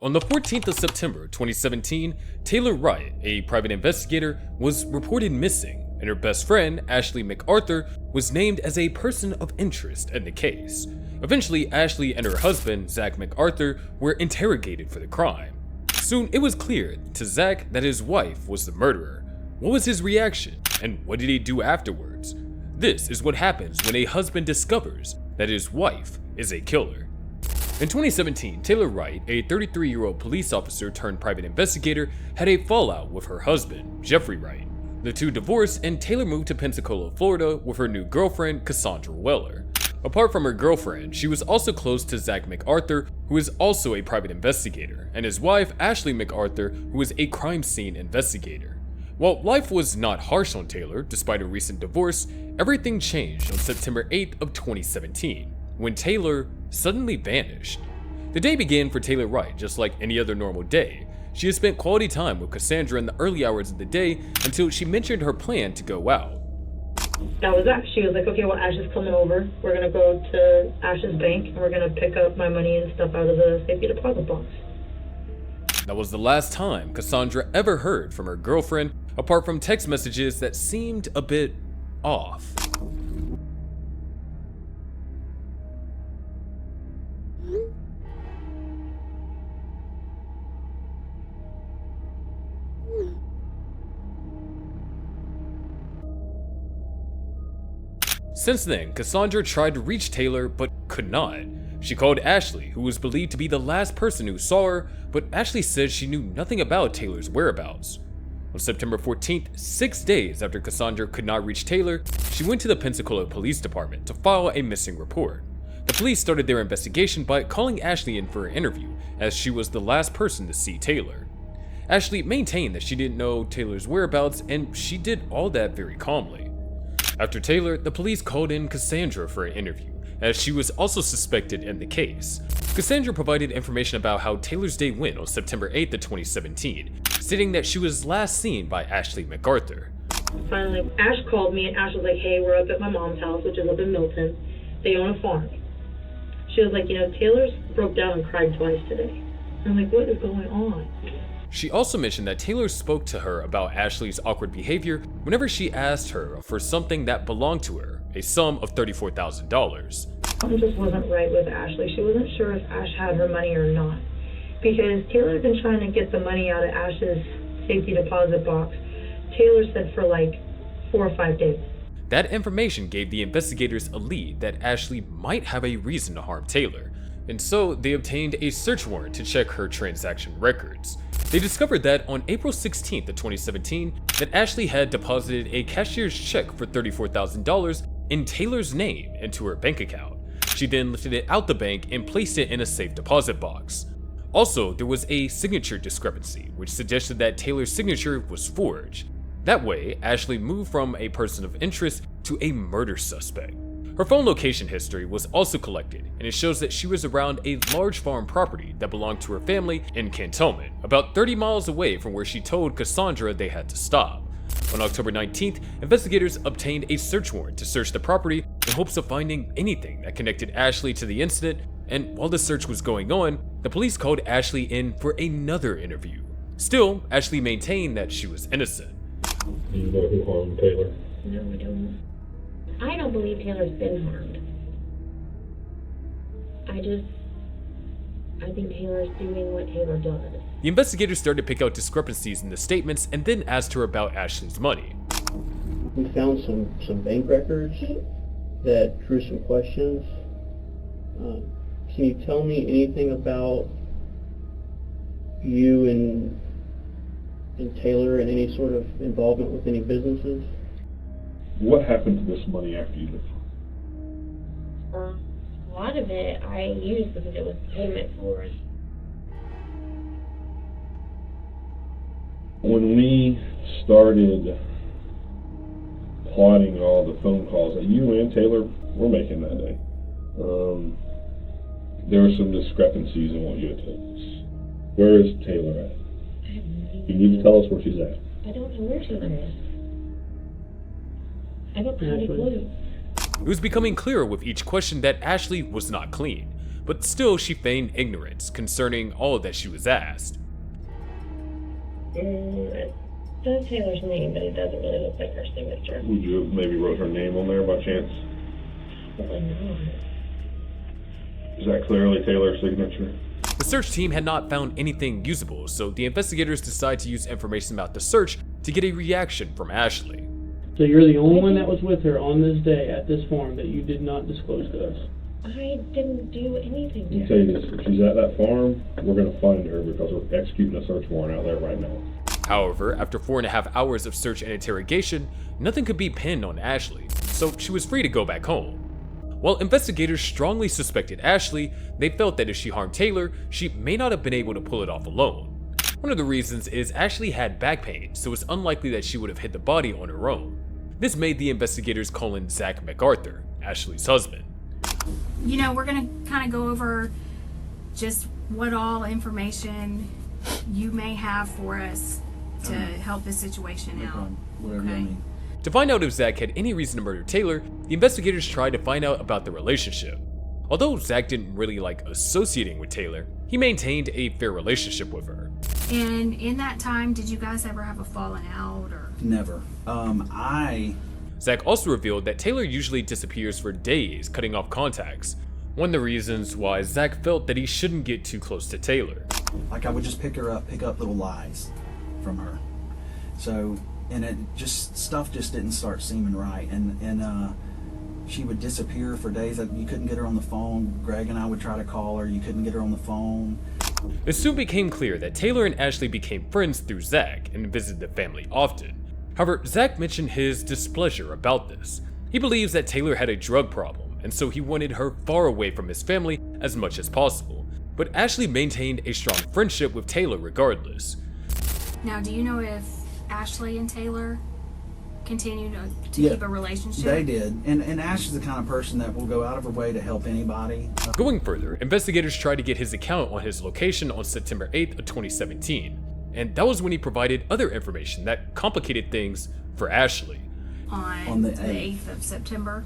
On the 14th of September 2017, Taylor Wright, a private investigator, was reported missing, and her best friend, Ashley MacArthur, was named as a person of interest in the case. Eventually, Ashley and her husband, Zach MacArthur, were interrogated for the crime. Soon, it was clear to Zach that his wife was the murderer. What was his reaction, and what did he do afterwards? This is what happens when a husband discovers that his wife is a killer. In 2017, Taylor Wright, a 33-year-old police officer turned private investigator, had a fallout with her husband, Jeffrey Wright. The two divorced, and Taylor moved to Pensacola, Florida with her new girlfriend, Cassandra Weller. Apart from her girlfriend, she was also close to Zach MacArthur, who is also a private investigator, and his wife, Ashley MacArthur, who is a crime scene investigator. While life was not harsh on Taylor, despite a recent divorce, everything changed on September 8th of 2017, when Taylor suddenly vanished. The day began for Taylor Wright just like any other normal day. She had spent quality time with Cassandra in the early hours of the day until she mentioned her plan to go out. That was that. She was like, okay, well, Ash is coming over. We're going to go to Ash's bank and we're going to pick up my money and stuff out of the safety deposit box. That was the last time Cassandra ever heard from her girlfriend, apart from text messages that seemed a bit off. Since then, Cassandra tried to reach Taylor but could not. She called Ashley, who was believed to be the last person who saw her, but Ashley said she knew nothing about Taylor's whereabouts. On September 14th, 6 days after Cassandra could not reach Taylor, she went to the Pensacola Police Department to file a missing report. The police started their investigation by calling Ashley in for an interview, as she was the last person to see Taylor. Ashley maintained that she didn't know Taylor's whereabouts, and she did all that very calmly. After Taylor, the police called in Cassandra for an interview, as she was also suspected in the case. Cassandra provided information about how Taylor's day went on September 8th of 2017, stating that she was last seen by Ashley MacArthur. Finally, Ash called me and Ash was like, hey, we're up at my mom's house, which is up in Milton. They own a farm. She was like, Taylor's broke down and cried twice today. I'm like, what is going on? She also mentioned that Taylor spoke to her about Ashley's awkward behavior whenever she asked her for something that belonged to her, a sum of $34,000. Something just wasn't right with Ashley. She wasn't sure if Ash had her money or not. Because Taylor had been trying to get the money out of Ash's safety deposit box, Taylor said, for like 4 or 5 days. That information gave the investigators a lead that Ashley might have a reason to harm Taylor, and so they obtained a search warrant to check her transaction records. They discovered that on April 16th of 2017, that Ashley had deposited a cashier's check for $34,000 in Taylor's name into her bank account. She then lifted it out the bank and placed it in a safe deposit box. Also, there was a signature discrepancy, which suggested that Taylor's signature was forged. That way, Ashley moved from a person of interest to a murder suspect. Her phone location history was also collected, and it shows that she was around a large farm property that belonged to her family in Cantonment, about 30 miles away from where she told Cassandra they had to stop. On October 19th, investigators obtained a search warrant to search the property in hopes of finding anything that connected Ashley to the incident, and while the search was going on, the police called Ashley in for another interview. Still, Ashley maintained that she was innocent. Do you know who harmed Taylor? No, I don't. I don't believe Taylor's been harmed. I think Taylor's doing what Taylor does. The investigators started to pick out discrepancies in the statements and then asked her about Ashley's money. We found some bank records that drew some questions. Can you tell me anything about you and Taylor and any sort of involvement with any businesses? What happened to this money after you left? A lot of it I used because it was payment for it. When we started plotting all the phone calls that you and Taylor were making that day, there were some discrepancies in what you had told us. Where is Taylor at? I have no idea. You need to tell us where she's at. I don't know where Taylor is. I don't have a clue. It was becoming clearer with each question that Ashley was not clean. but still she feigned ignorance concerning all that she was asked. It says Taylor's name, but it doesn't really look like her signature. Would you have maybe wrote her name on there by chance? Probably not. Is that clearly Taylor's signature? The search team had not found anything usable, so the investigators decided to use information about the search to get a reaction from Ashley. So you're the only one that was with her on this day at this farm that you did not disclose to us? I didn't do anything I'll to tell her. you this, if she's at that farm, we're gonna find her because we're executing a search warrant out there right now. However, after 4.5 hours of search and interrogation, nothing could be pinned on Ashley, so she was free to go back home. While investigators strongly suspected Ashley, they felt that if she harmed Taylor, she may not have been able to pull it off alone. One of the reasons is Ashley had back pain, so it's unlikely that she would have hit the body on her own. This made the investigators call in Zach MacArthur, Ashley's husband. You know, we're going to kind of go over just what all information you may have for us to help this situation out. Whatever you mean. To find out if Zach had any reason to murder Taylor, the investigators tried to find out about the relationship. Although Zach didn't really like associating with Taylor, he maintained a fair relationship with her. And in that time, did you guys ever have a falling out or? Never. Zach also revealed that Taylor usually disappears for days, cutting off contacts. One of the reasons why Zach felt that he shouldn't get too close to Taylor. Like I would just pick up little lies from her. So, and it just, stuff just didn't start seeming right. And she would disappear for days. You couldn't get her on the phone. Greg and I would try to call her. You couldn't get her on the phone. It soon became clear that Taylor and Ashley became friends through Zach and visited the family often. However, Zach mentioned his displeasure about this. He believes that Taylor had a drug problem, and so he wanted her far away from his family as much as possible. But Ashley maintained a strong friendship with Taylor regardless. Now, do you know if Ashley and Taylor continue to Yeah, keep a relationship? They did. And Ash is the kind of person that will go out of her way to help anybody. Going further, investigators tried to get his account on his location on September 8th of 2017. And that was when he provided other information that complicated things for Ashley. On the 8th of September?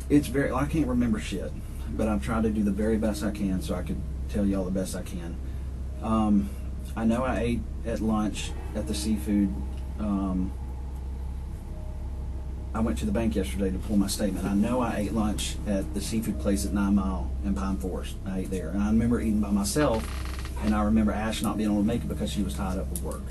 It's very, I can't remember shit, but I'm trying to do the very best I can so I could tell y'all the best I can. I know I ate at lunch at the seafood. I went to the bank yesterday to pull my statement. I know I ate lunch at the seafood place at 9 Mile in Pine Forest. I ate there. And I remember eating by myself, and I remember Ash not being able to make it because she was tied up with work.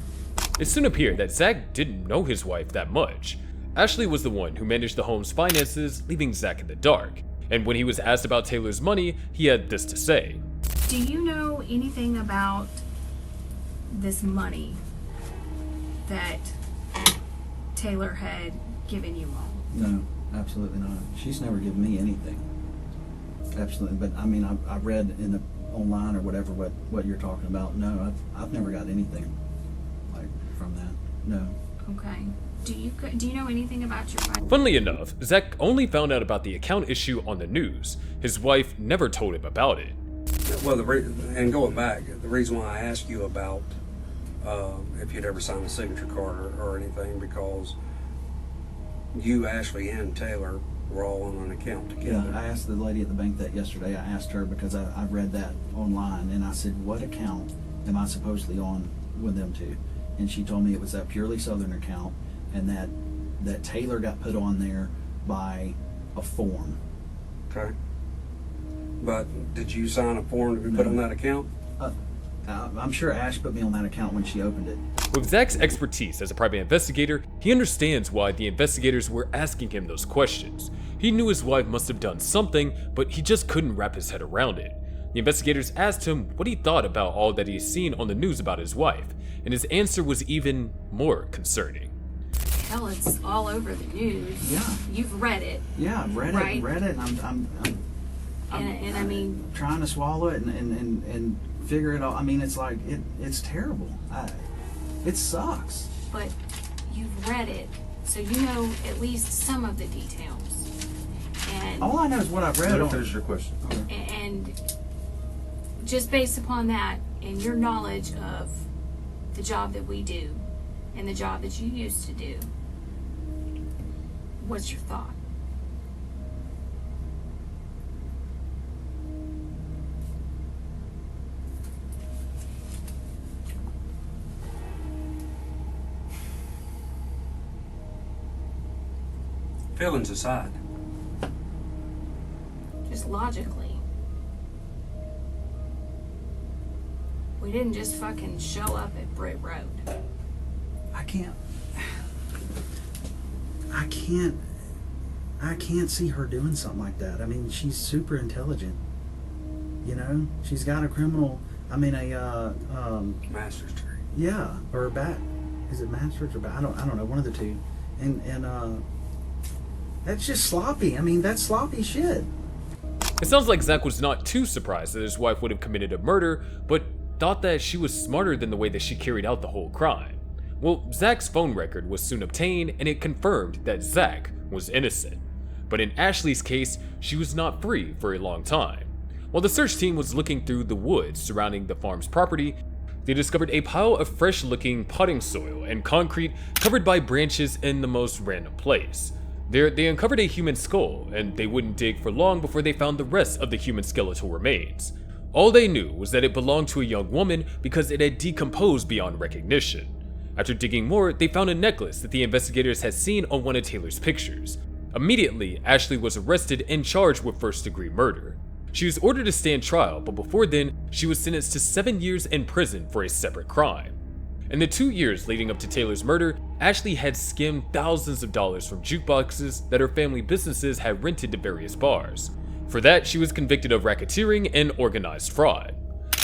It soon appeared that Zach didn't know his wife that much. Ashley was the one who managed the home's finances, leaving Zach in the dark. And when he was asked about Taylor's money, he had this to say. Do you know anything about this money that Taylor had given you all? No, absolutely not. She's never given me anything. Absolutely. But I mean, I read in the online or whatever what you're talking about. No, I've never got anything like from that. No. Okay. Do you know anything about your wife? Funnily enough, Zach only found out about the account issue on the news. His wife never told him about it. Well, and going back, the reason why I asked you about if you'd ever signed a signature card or anything, because you, Ashley, and Taylor were all on an account together. Yeah, I asked the lady at the bank that yesterday. I asked her because I read that online, and I said, what account am I supposedly on with them two? And she told me it was that Purely Southern account, and that Taylor got put on there by a form. Okay. But did you sign a form to be put on that account? I'm sure Ash put me on that account when she opened it. With Zach's expertise as a private investigator, he understands why the investigators were asking him those questions. He knew his wife must have done something, but he just couldn't wrap his head around it. The investigators asked him what he thought about all that he's seen on the news about his wife, and his answer was even more concerning. Hell, it's all over the news. Yeah. You've read it. Yeah, I've read Right. it, and I'm And I mean, trying to swallow it and figure it out. I mean, it's like it's terrible. It sucks. but you've read it, so you know at least some of the details. And All I know is what I've read. Let her on- finish your question. and just based upon that and your knowledge of the job that we do and the job that you used to do, what's your thought? Feelings aside. Just logically. We didn't just fucking show up at Britt Road. I can't see her doing something like that. I mean, she's super intelligent. You know, she's got a Master's degree. yeah, or is it master's or I don't know, one of the two. And that's just sloppy. I mean, that's sloppy shit. It sounds like Zach was not too surprised that his wife would have committed a murder, but thought that she was smarter than the way that she carried out the whole crime. Well, Zach's phone record was soon obtained, and it confirmed that Zach was innocent. But in Ashley's case, she was not free for a long time. While the search team was looking through the woods surrounding the farm's property, they discovered a pile of fresh-looking potting soil and concrete covered by branches in the most random place. There, they uncovered a human skull, and they wouldn't dig for long before they found the rest of the human skeletal remains. All they knew was that it belonged to a young woman because it had decomposed beyond recognition. After digging more, they found a necklace that the investigators had seen on one of Taylor's pictures. Immediately, Ashley was arrested and charged with first-degree murder. She was ordered to stand trial, but before then, she was sentenced to 7 years in prison for a separate crime. In the 2 years leading up to Taylor's murder, Ashley had skimmed thousands of dollars from jukeboxes that her family businesses had rented to various bars. For that, she was convicted of racketeering and organized fraud.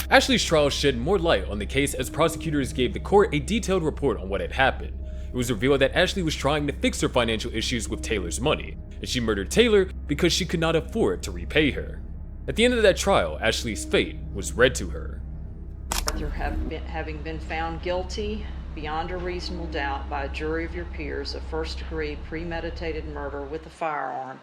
Ashley's trial shed more light on the case as prosecutors gave the court a detailed report on what had happened. It was revealed that Ashley was trying to fix her financial issues with Taylor's money, and she murdered Taylor because she could not afford to repay her. At the end of that trial, Ashley's fate was read to her. After having been found guilty beyond a reasonable doubt by a jury of your peers of first-degree premeditated murder with a firearm,